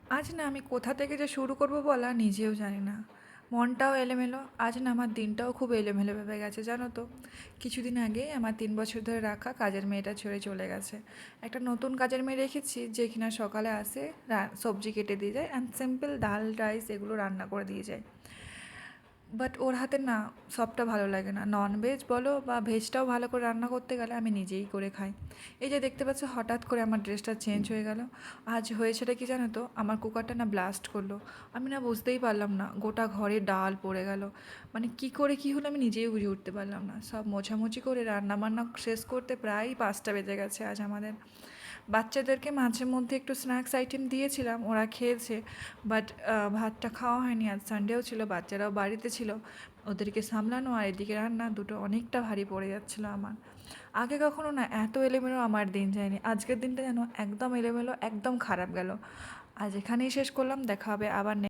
আজ না আমি কোথা থেকে যে শুরু করব বলা নিজেও জানি না। মনটাও এলোমেলো, আজ না আমার দিনটাও খুব এলোমেলো ভেবে গেছে জানো তো। কিছুদিন আগে আমার 3 বছর ধরে রাখা কাজের মেয়েটা ছেড়ে চলে গেছে। একটা নতুন কাজের মেয়ে রেখেছি যে কিনা সকালে আসে, সবজি কেটে দিয়ে যায় অ্যান্ড সিম্পল ডাল রাইস এগুলো রান্না করে দিয়ে যায়। বাট ওর হাতে না সবটা ভালো লাগে না, ননভেজ বলো বা ভেজটাও ভালো করে রান্না করতে গেলে আমি নিজেই করে খাই। এই যে দেখতে পাচ্ছ হঠাৎ করে আমার ড্রেসটা চেঞ্জ হয়ে গেল। আজ হয়েছেটা কি জানো তো, আমার কুকারটা না ব্লাস্ট করলো। আমি না বুঝতেই পারলাম না, গোটা ঘরে ডাল পড়ে গেল। মানে কি করে কি হলো আমি নিজেই বুঝে উঠতে পারলাম না। সব মোছামুছি করে রান্না বান্না শেষ করতে প্রায় 5টা বেজে গেছে আজ আমাদের। বাচ্চাদেরকে মাঝে মধ্যে একটু স্ন্যাক্স আইটেম দিয়েছিলাম, ওরা খেয়েছে। বাট ভাতটা খাওয়া হয়নি, আজ সানডেও ছিল, বাচ্চারাও বাড়িতে ছিল। ওদেরকে সামলানো আর এদিকে রান্না, দুটো অনেকটা ভারী পড়ে যাচ্ছিলো আমার। আগে কখনো না এত এলোমেলো আমার দিন যায়নি, আজকের দিনটা যেন একদম এলোমেলো, একদম খারাপ গেল। আজ এখানেই শেষ করলাম, দেখা হবে আবার